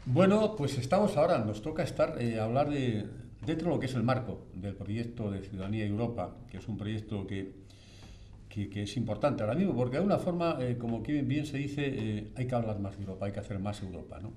Bueno, pues estamos ahora, nos toca hablar dentro de lo que es el marco del proyecto de Ciudadanía Europa, que es un proyecto que es importante ahora mismo, porque de alguna forma, como que bien se dice, hay que hablar más de Europa, hay que hacer más Europa, ¿no?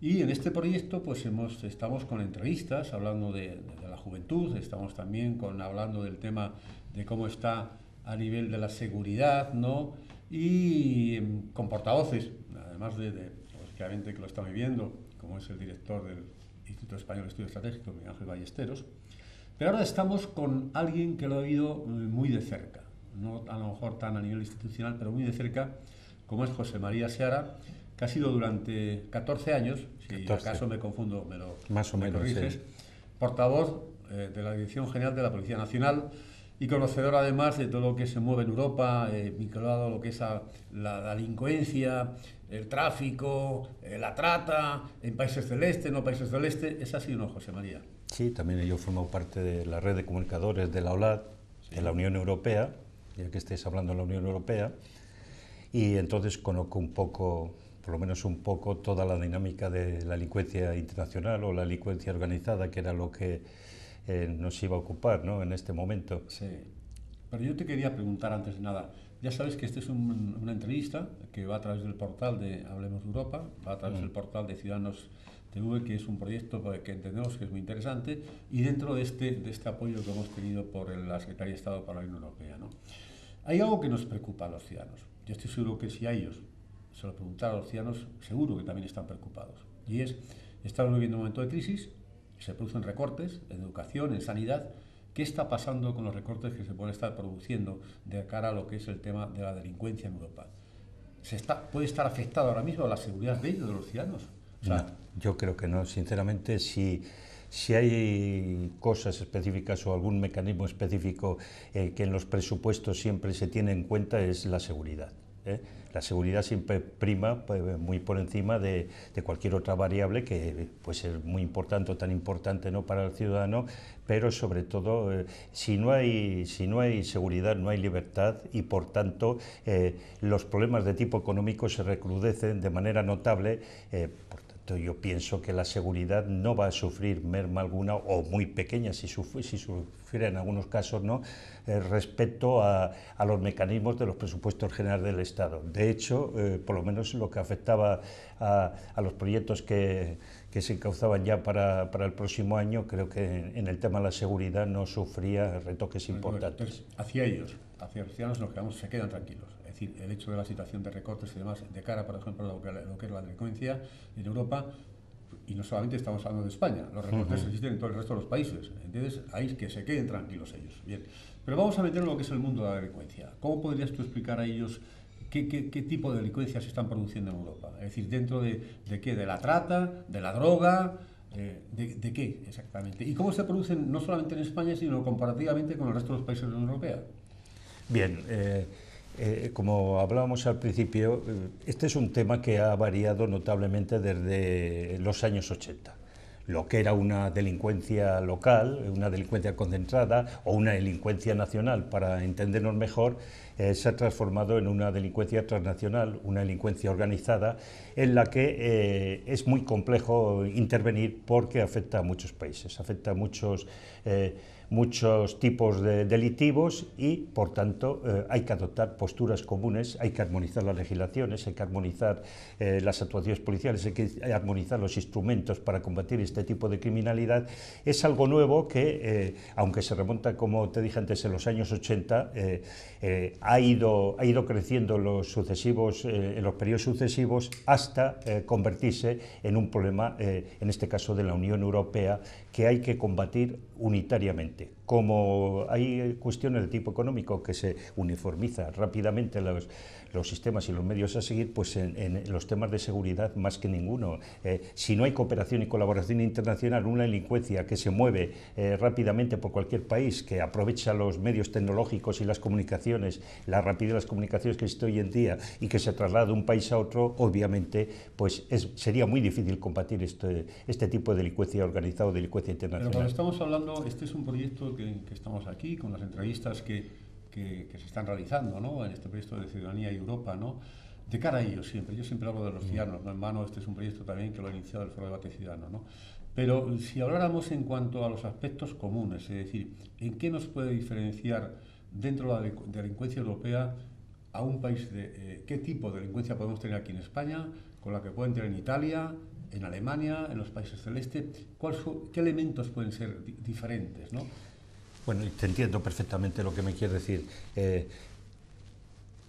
Y en este proyecto, pues estamos con entrevistas, hablando de la juventud, estamos también hablando del tema de cómo está a nivel de la seguridad, ¿no? Y con portavoces, además lógicamente que lo está viviendo, como es el director del Instituto Español de Estudio Estratégico, Miguel Ángel Ballesteros. Pero ahora estamos con alguien que lo ha vivido muy de cerca, no a lo mejor tan a nivel institucional, pero muy de cerca, como es José María Seara, que ha sido durante 14 años, si 14, acaso me confundo, más o me menos, sí. corriges, portavoz de la Dirección General de la Policía Nacional y conocedor además de todo lo que se mueve en Europa, vinculado a lo que es la delincuencia, el tráfico, la trata, en países del este, no países del este. Es así, ¿no, José María? Sí, también yo formo parte de la red de comunicadores de la OLAD, de la Sí. Unión Europea, ya que estáis hablando de la Unión Europea, y entonces conozco un poco, por lo menos un poco, toda la dinámica de la delincuencia internacional o la delincuencia organizada, que era lo que nos iba a ocupar, ¿no?, en este momento. Sí. Pero yo te quería preguntar antes de nada, ya sabes que esta es una entrevista que va a través del portal de Hablemos de Europa, va a través del portal de Ciudadanos TV, que es un proyecto que entendemos que es muy interesante, y dentro de este apoyo que hemos tenido por la Secretaría de Estado para la Unión Europea, ¿no? Hay algo que nos preocupa a los ciudadanos. Yo estoy seguro que si a ellos se lo preguntara a los ciudadanos, seguro que también están preocupados. Y estamos viviendo un momento de crisis, se producen recortes en educación, en sanidad. ¿Qué está pasando con los recortes que se pueden estar produciendo de cara a lo que es el tema de la delincuencia en Europa? ¿Puede estar afectado ahora mismo la seguridad de ellos, de los ciudadanos? O No, sea, yo creo que no. Sinceramente, si hay cosas específicas o algún mecanismo específico que en los presupuestos siempre se tiene en cuenta es la seguridad, ¿eh? La seguridad siempre prima pues, muy por encima de cualquier otra variable que puede ser muy importante o tan importante, ¿no?, para el ciudadano, pero sobre todo si no hay seguridad no hay libertad y por tanto los problemas de tipo económico se recrudecen de manera notable. Por tanto, yo pienso que la seguridad no va a sufrir merma alguna o muy pequeña si sufriera en algunos casos, ¿no?, respecto a los mecanismos de los presupuestos generales del Estado. De hecho, por lo menos lo que afectaba a los proyectos que se encauzaban ya para el próximo año, creo que en el tema de la seguridad no sufría retoques entonces, importantes. hacia los ciudadanos nos quedamos, se quedan tranquilos. Es decir, el hecho de la situación de recortes y demás, de cara, por ejemplo, a lo que es la delincuencia en Europa, y no solamente estamos hablando de España, los recortes existen en todo el resto de los países. Entonces, ahí es que se queden tranquilos ellos. Bien, pero vamos a meter en lo que es el mundo de la delincuencia. ¿Cómo podrías tú explicar a ellos qué tipo de delincuencia se están produciendo en Europa? Es decir, ¿dentro de qué? ¿De la trata? ¿De la droga? ¿De qué exactamente? ¿Y cómo se producen no solamente en España, sino comparativamente con el resto de los países de la Unión Europea? Bien, como hablábamos al principio, este es un tema que ha variado notablemente desde los años 80. Lo que era una delincuencia local, una delincuencia concentrada o una delincuencia nacional, para entendernos mejor, se ha transformado en una delincuencia transnacional, una delincuencia organizada, en la que es muy complejo intervenir porque afecta a muchos países, afecta a muchos tipos de delictivos y, por tanto, hay que adoptar posturas comunes, hay que armonizar las legislaciones, hay que armonizar las actuaciones policiales, hay que armonizar los instrumentos para combatir este tipo de criminalidad. Es algo nuevo que, aunque se remonta, como te dije antes, en los años 80, ha ido creciendo en los periodos sucesivos hasta convertirse en un problema, en este caso de la Unión Europea, que hay que combatir unitariamente. Como hay cuestiones de tipo económico que se uniformiza rápidamente los sistemas y los medios a seguir, pues en los temas de seguridad más que ninguno. Si no hay cooperación y colaboración internacional, una delincuencia que se mueve rápidamente por cualquier país, que aprovecha los medios tecnológicos y las comunicaciones, la rapidez de las comunicaciones que existe hoy en día y que se traslada de un país a otro, obviamente pues sería muy difícil combatir este tipo de delincuencia organizada o delincuencia Pero cuando internacional. estamos hablando, este es un proyecto que estamos aquí, con las entrevistas que se están realizando, ¿no?, en este proyecto de Ciudadanía y Europa, ¿no? de cara a ellos siempre. Yo siempre hablo de los ciudadanos, ¿no? En vano, este es un proyecto también que lo ha iniciado el Foro de Debate Ciudadano, ¿no? Pero si habláramos en cuanto a los aspectos comunes, es decir, ¿en qué nos puede diferenciar dentro de la delincuencia europea a un país qué tipo de delincuencia podemos tener aquí en España, con la que pueden tener en Italia, en Alemania, en los países del este? ¿Qué elementos pueden ser diferentes, ¿no? Bueno, te entiendo perfectamente lo que me quieres decir.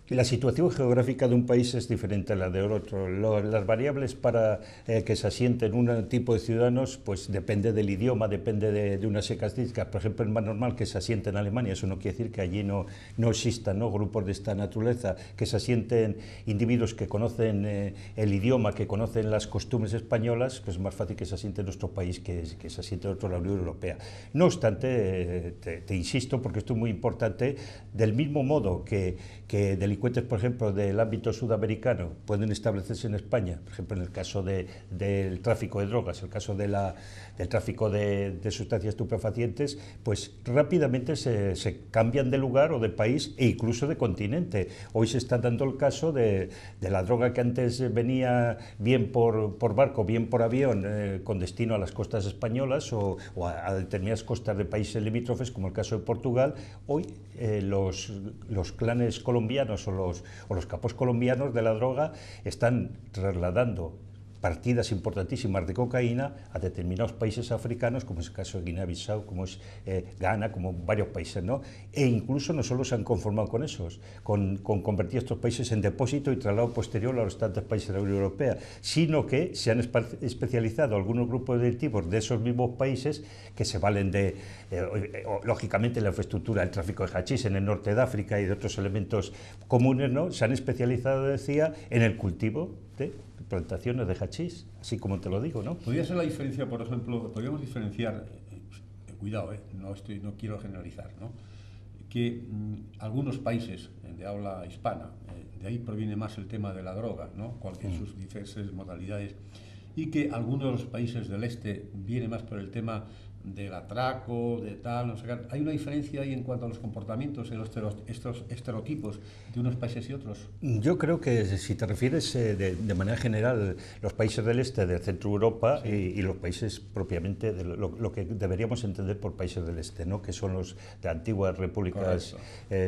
La situación geográfica de un país es diferente a la de otro. Las variables para que se asienten un tipo de ciudadanos, pues depende del idioma, depende de unas características. Por ejemplo, es más normal que se asiente en Alemania, eso no quiere decir que allí no existan, ¿no?, grupos de esta naturaleza, que se asienten individuos que conocen el idioma, que conocen las costumbres españolas, pues es más fácil que se asiente en nuestro país que se asiente en otro, la Unión Europea. No obstante, te insisto, porque esto es muy importante, del mismo modo que delincuentes, por ejemplo, del ámbito sudamericano pueden establecerse en España, por ejemplo, en el caso del tráfico de drogas, el caso del tráfico de sustancias estupefacientes, pues rápidamente se cambian de lugar o de país e incluso de continente. Hoy se está dando el caso de la droga que antes venía bien por barco, bien por avión, con destino a las costas españolas o a determinadas costas de países limítrofes, como el caso de Portugal. Hoy los clanes colombianos o los capos colombianos de la droga están trasladando partidas importantísimas de cocaína a determinados países africanos, como es el caso de Guinea-Bissau, como es Ghana, como varios países, ¿no? E incluso no solo se han conformado con esos, con convertir estos países en depósito y traslado posterior a los tantos países de la Unión Europea, sino que se han especializado algunos grupos delictivos de esos mismos países que se valen de, lógicamente, la infraestructura del tráfico de hachís en el norte de África y de otros elementos comunes, ¿no? Se han especializado, decía, en el cultivo de plantaciones de hachís, así como te lo digo, ¿no? ¿Podría ser la diferencia, por ejemplo, podríamos diferenciar, cuidado, no quiero generalizar, ¿no?, que algunos países de habla hispana, de ahí proviene más el tema de la droga, ¿no?, en sus diversas modalidades, y que algunos de los países del este viene más por el tema del atraco, de tal, no sé qué? ¿Hay una diferencia ahí en cuanto a los comportamientos, en estos estereotipos de unos países y otros? Yo creo que si te refieres de manera general, los países del este, de Centro Europa, sí, y los países propiamente, de lo que deberíamos entender por países del este, ¿no?, que son los de antiguas repúblicas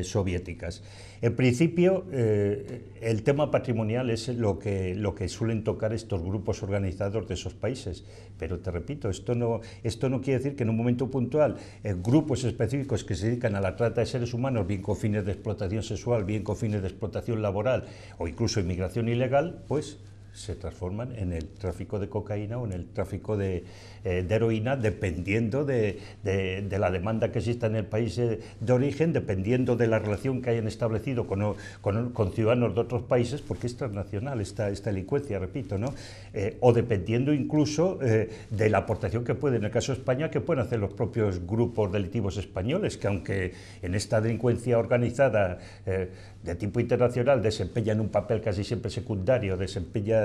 soviéticas. En principio, el tema patrimonial es lo que suelen tocar estos grupos organizados de esos países, pero te repito, esto no quiere decir que en un momento puntual grupos específicos que se dedican a la trata de seres humanos, bien con fines de explotación sexual, bien con fines de explotación laboral o incluso inmigración ilegal, pues se transforman en el tráfico de cocaína o en el tráfico de heroína, dependiendo de la demanda que exista en el país de origen, dependiendo de la relación que hayan establecido con ciudadanos de otros países, porque es transnacional esta delincuencia, repito, ¿no? O dependiendo incluso de la aportación que puede, en el caso de España, que pueden hacer los propios grupos delictivos españoles, que aunque en esta delincuencia organizada de tipo internacional desempeñan un papel casi siempre secundario,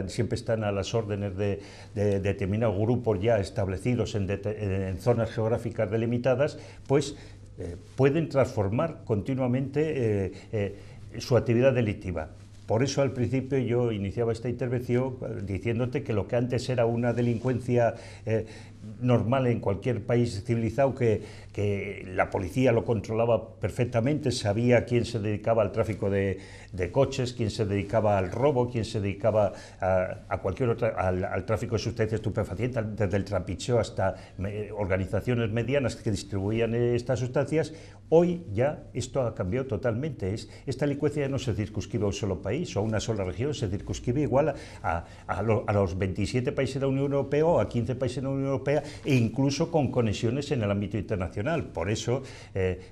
siempre están a las órdenes de determinados grupos ya establecidos en zonas geográficas delimitadas, pues pueden transformar continuamente su actividad delictiva. Por eso al principio yo iniciaba esta intervención diciéndote que lo que antes era una delincuencia normal en cualquier país civilizado, que la policía lo controlaba perfectamente, sabía quién se dedicaba al tráfico de coches, quién se dedicaba al robo, quién se dedicaba a cualquier otra, al tráfico de sustancias estupefacientes, desde el trapicheo hasta organizaciones medianas que distribuían estas sustancias. Hoy ya esto ha cambiado totalmente. Esta delincuencia ya no se circunscribe a un solo país o a una sola región, se circunscribe igual a los 27 países de la Unión Europea o a 15 países de la Unión Europea, e incluso con conexiones en el ámbito internacional. Por eso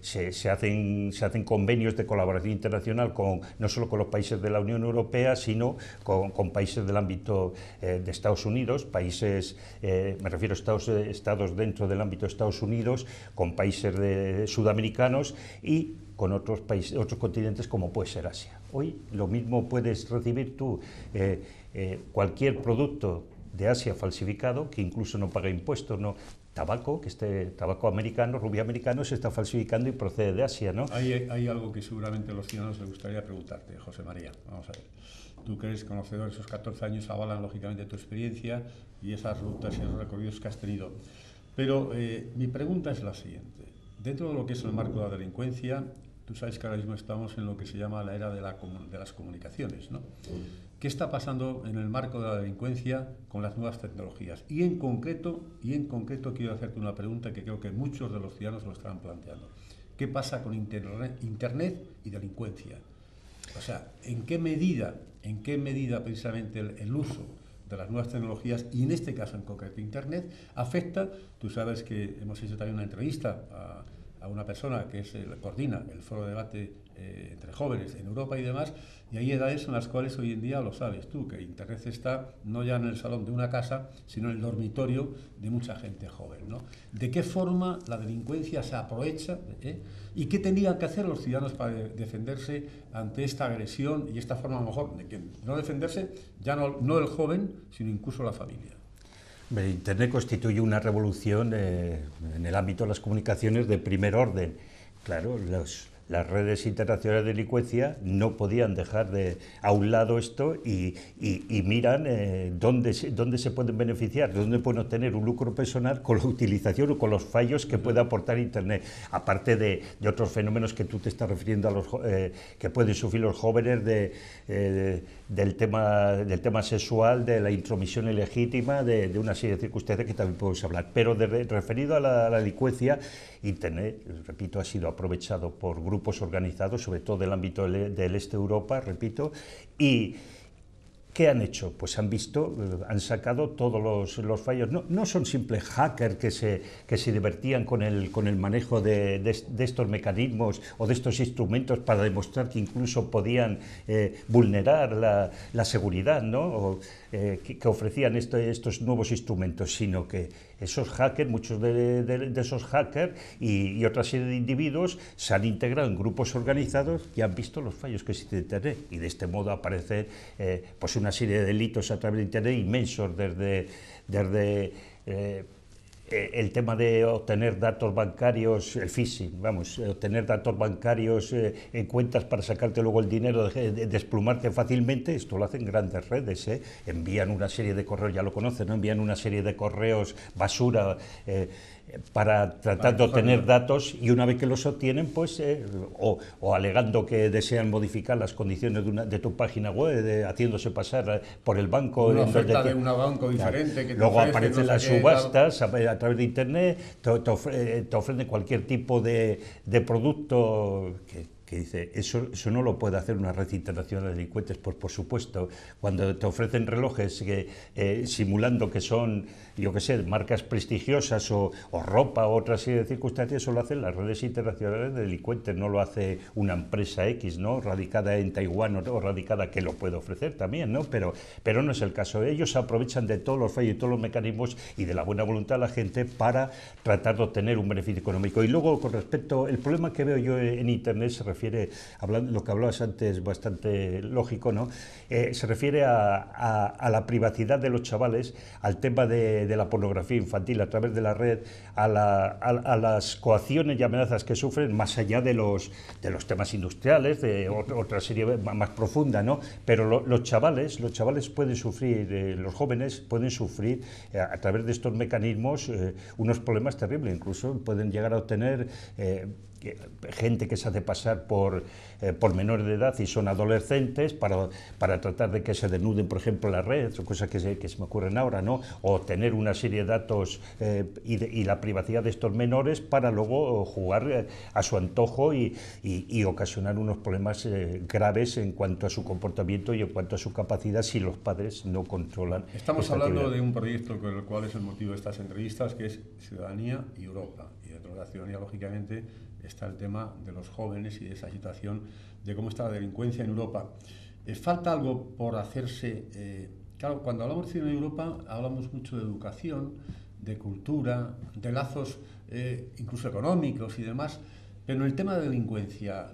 se hacen convenios de colaboración internacional no solo con los países de la Unión Europea, sino con países del ámbito de Estados Unidos, países, me refiero a estados dentro del ámbito de Estados Unidos, con países sudamericanos y con otros países, otros continentes como puede ser Asia. Hoy lo mismo puedes recibir tú cualquier producto de Asia falsificado, que incluso no paga impuestos, ¿no? Tabaco, tabaco americano, rubio americano, se está falsificando y procede de Asia, ¿no? Hay algo que seguramente a los ciudadanos les gustaría preguntarte, José María. Vamos a ver. tú que eres conocedor, esos 14 años avalan lógicamente tu experiencia y esas rutas y esos recorridos que has tenido. Pero mi pregunta es la siguiente. Dentro de lo que es el marco de la delincuencia, tú sabes que ahora mismo estamos en lo que se llama la era de las comunicaciones, ¿no? ¿Qué está pasando en el marco de la delincuencia con las nuevas tecnologías? Y en concreto quiero hacerte una pregunta que creo que muchos de los ciudadanos lo están planteando. ¿Qué pasa con Internet y delincuencia? O sea, ¿en qué medida precisamente el uso de las nuevas tecnologías, y en este caso en concreto Internet, afecta? Tú sabes que hemos hecho también una entrevista a una persona que coordina el foro de debate entre jóvenes en Europa y demás, y hay edades en las cuales hoy en día, lo sabes tú, que Internet está no ya en el salón de una casa, sino en el dormitorio de mucha gente joven, ¿no? ¿De qué forma la delincuencia se aprovecha? ¿Y qué tendrían que hacer los ciudadanos para defenderse ante esta agresión y esta forma, a lo mejor, de que no defenderse, ya no el joven, sino incluso la familia? Internet constituye una revolución en el ámbito de las comunicaciones de primer orden. Claro, las redes internacionales de delincuencia no podían dejar a un lado esto y miran dónde se pueden beneficiar, dónde pueden obtener un lucro personal con la utilización o con los fallos que puede aportar Internet, aparte de otros fenómenos que tú te estás refiriendo que pueden sufrir los jóvenes del tema sexual, de la intromisión ilegítima, de una serie de circunstancias que también podemos hablar. Pero referido a la delincuencia, Internet, repito, ha sido aprovechado por grupos organizados, sobre todo del ámbito del este de Europa, repito, y ¿qué han hecho? Pues han sacado todos los fallos. No son simples hackers que se divertían con el manejo de estos mecanismos o de estos instrumentos para demostrar que incluso podían vulnerar la seguridad, ¿no? Que ofrecían estos nuevos instrumentos, sino que esos hackers, muchos de esos hackers y otra serie de individuos se han integrado en grupos organizados y han visto los fallos que existen en Internet, y de este modo aparecen pues una serie de delitos a través de Internet inmensos, desde el tema de obtener datos bancarios, el phishing, obtener datos bancarios en cuentas para sacarte luego el dinero, desplumarte fácilmente. Esto lo hacen grandes redes, envían una serie de correos, ya lo conocen, ¿no? Envían una serie de correos basura para tratar de obtener datos, y una vez que los obtienen, pues o alegando que desean modificar las condiciones de tu página web, haciéndose pasar por el banco. Una oferta de un banco diferente. Claro. Que luego aparecen las subastas a través de Internet, te ofrecen cualquier tipo de producto que dice, eso no lo puede hacer una red internacional de delincuentes. Pues por supuesto, cuando te ofrecen relojes simulando que son, yo qué sé, marcas prestigiosas o ropa o otra serie de circunstancias, eso lo hacen las redes internacionales de delincuentes, no lo hace una empresa X, ¿no?, radicada en Taiwán o radicada, que lo puede ofrecer también, ¿no? Pero no es el caso. Ellos se aprovechan de todos los fallos y todos los mecanismos y de la buena voluntad de la gente para tratar de obtener un beneficio económico. Y luego, con respecto, el problema que veo yo en Internet se refiere, lo que hablabas antes, bastante lógico, ¿no? Se refiere a la privacidad de los chavales, al tema de la pornografía infantil a través de la red, a las coacciones y amenazas que sufren, más allá de los temas industriales, de otra serie más profunda, ¿no? Pero los chavales pueden sufrir, los jóvenes pueden sufrir a través de estos mecanismos unos problemas terribles. Incluso pueden llegar a obtener gente que se hace pasar por menores de edad y son adolescentes para tratar de que se desnuden, por ejemplo, en la red, o cosas que se me ocurren ahora, ¿no? O tener una serie de datos y la privacidad de estos menores para luego jugar a su antojo y ocasionar unos problemas graves en cuanto a su comportamiento y en cuanto a su capacidad si los padres no controlan. Estamos hablando de un proyecto con el cual es el motivo de estas entrevistas, que es Ciudadanía y Europa. Y dentro de la ciudadanía, lógicamente, está el tema de los jóvenes y de esa situación de cómo está la delincuencia en Europa. ¿Falta algo por hacerse? Claro, cuando hablamos de ciudadanía en Europa, hablamos mucho de educación, de cultura, de lazos incluso económicos y demás, pero en el tema de delincuencia,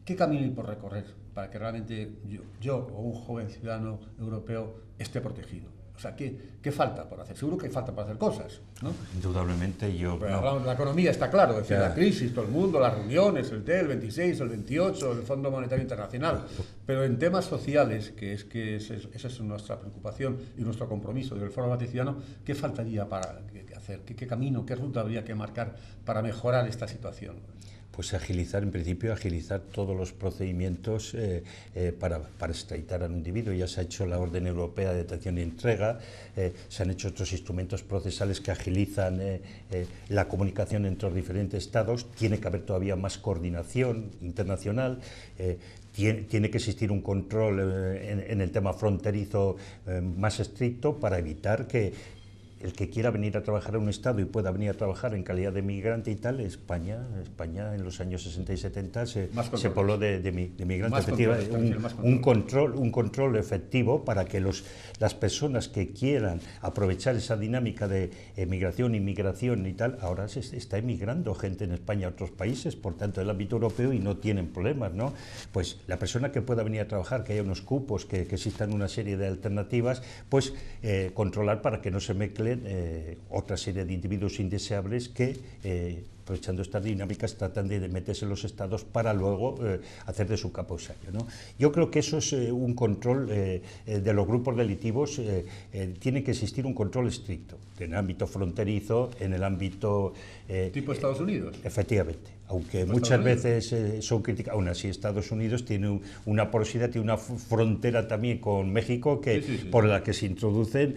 ¿qué camino hay por recorrer para que realmente yo o un joven ciudadano europeo esté protegido? O sea, ¿qué falta por hacer? Seguro que hay falta por hacer cosas, ¿no? Indudablemente yo... Pero la economía está claro, es decir, la crisis, todo el mundo, las reuniones, el 26, el 28, el Fondo Monetario Internacional, pero en temas sociales, esa es nuestra preocupación y nuestro compromiso del Foro Debate Ciudadano, ¿qué faltaría para hacer? ¿Qué camino, qué ruta habría que marcar para mejorar esta situación? Pues agilizar, en principio, agilizar todos los procedimientos para extraditar al individuo. Ya se ha hecho la Orden Europea de Detención y Entrega, se han hecho otros instrumentos procesales que agilizan la comunicación entre los diferentes estados. Tiene que haber todavía más coordinación internacional. Tiene que existir un control en el tema fronterizo más estricto para evitar que el que quiera venir a trabajar a un Estado y pueda venir a trabajar en calidad de migrante y tal, España en los años 60 y 70 se pobló de migrantes. Un control efectivo para que las personas que quieran aprovechar esa dinámica de migración, inmigración y tal, ahora se está emigrando gente en España a otros países, por tanto, del ámbito europeo, y no tienen problemas, ¿no? Pues la persona que pueda venir a trabajar, que haya unos cupos, que existan una serie de alternativas, pues controlar para que no se mezclen otra serie de individuos indeseables que, aprovechando estas dinámicas, tratan de meterse en los estados para luego hacer de su caposario, ¿no? Yo creo que eso es un control de los grupos delictivos. Tiene que existir un control estricto en el ámbito fronterizo, en el ámbito... ¿Tipo Estados Unidos? Efectivamente. Aunque muchas veces son criticados, aún así Estados Unidos tiene una porosidad, tiene una frontera también con México por la que se introducen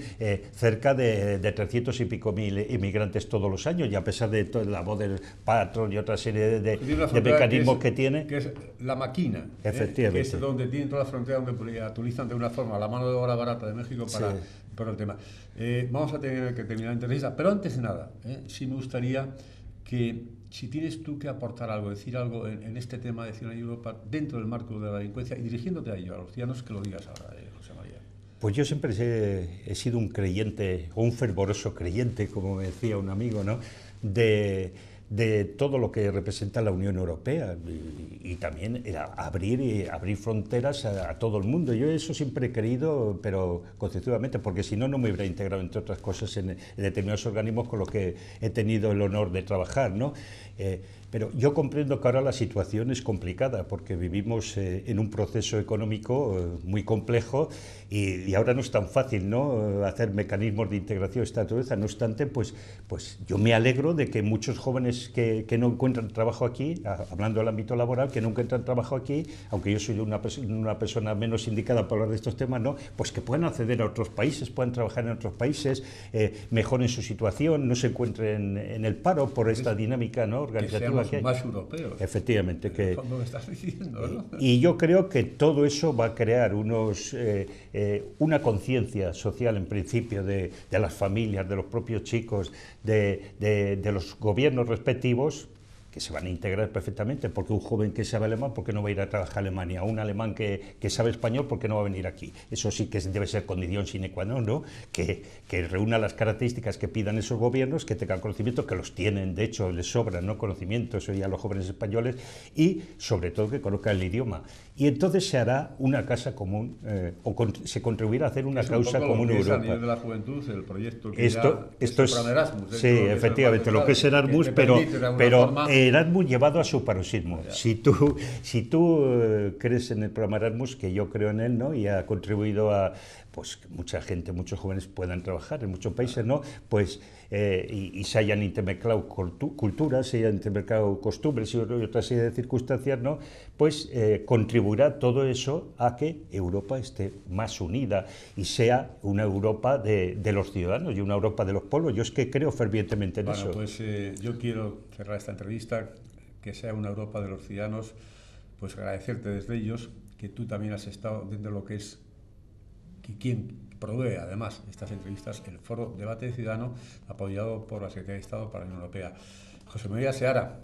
cerca de 300 y pico mil inmigrantes todos los años, y a pesar de toda la Border Patrol y otra serie de mecanismos que tiene. Que es la máquina, efectivamente, que es donde tienen toda la frontera, donde utilizan de una forma la mano de obra barata de México para el tema. Vamos a tener que terminar la entrevista, pero antes de nada, sí me gustaría que, si tienes tú que aportar algo, decir algo en este tema de Ciudadanía Europa dentro del marco de la delincuencia y dirigiéndote a ello, a los ciudadanos, que lo digas ahora, José María. Pues yo siempre he sido un creyente, o un fervoroso creyente, como me decía un amigo, ¿no?, de todo lo que representa la Unión Europea, y también abrir fronteras a todo el mundo. Yo eso siempre he querido, pero conceptualmente, porque si no, no me hubiera integrado, entre otras cosas, en determinados organismos con los que he tenido el honor de trabajar, ¿no? Pero yo comprendo que ahora la situación es complicada, porque vivimos en un proceso económico muy complejo, y ahora no es tan fácil, ¿no?, hacer mecanismos de integración de esta naturaleza. No obstante, pues yo me alegro de que muchos jóvenes que no encuentran trabajo aquí, hablando del ámbito laboral, que no encuentran trabajo aquí, aunque yo soy una persona menos indicada para hablar de estos temas, ¿no?, pues que puedan acceder a otros países, puedan trabajar en otros países, mejoren su situación, no se encuentren en el paro por esta dinámica, ¿no?, organizativa. Que más europeos. Efectivamente. ¿Cómo me estás diciendo, no? Y yo creo que todo eso va a crear una conciencia social, en principio, de las familias, de los propios chicos, de los gobiernos respectivos, que se van a integrar perfectamente, porque un joven que sabe alemán, ¿por qué no va a ir a trabajar a Alemania? Un alemán que sabe español, ¿por qué no va a venir aquí? Eso sí que debe ser condición sine qua non, ¿no?, que reúna las características que pidan esos gobiernos, que tengan conocimiento, que los tienen, de hecho, les sobran, ¿no?, conocimientos hoy a los jóvenes españoles, y sobre todo que conozcan el idioma. Y entonces se hará una casa común, se contribuirá a hacer una causa común en Europa. A nivel de la juventud, el proyecto que esto es Erasmus. Sí, efectivamente, lo que es Erasmus, pero Erasmus llevado a su paroxismo. Si tú crees en el programa Erasmus, que yo creo en él, ¿no?, y ha contribuido a pues que mucha gente, muchos jóvenes puedan trabajar en muchos países, ¿no?, pues y se hayan intermezclado culturas, se hayan intermezclado costumbres y otra serie de circunstancias, ¿no?, pues contribuirá todo eso a que Europa esté más unida y sea una Europa de los ciudadanos y una Europa de los pueblos. Yo es que creo fervientemente en eso. Bueno, pues yo quiero cerrar esta entrevista, que sea una Europa de los ciudadanos, pues agradecerte desde ellos que tú también has estado dentro de lo que es, y quien provee además estas entrevistas, el Foro Debate Ciudadano, apoyado por la Secretaría de Estado para la Unión Europea. José María Seara,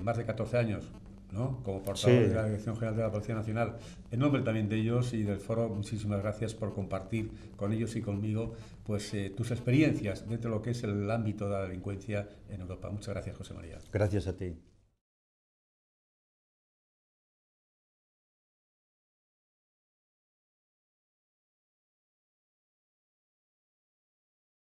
más de 14 años, ¿no?, como portavoz de la Dirección General de la Policía Nacional. En nombre también de ellos y del Foro, muchísimas gracias por compartir con ellos y conmigo pues tus experiencias dentro de lo que es el ámbito de la delincuencia en Europa. Muchas gracias, José María. Gracias a ti.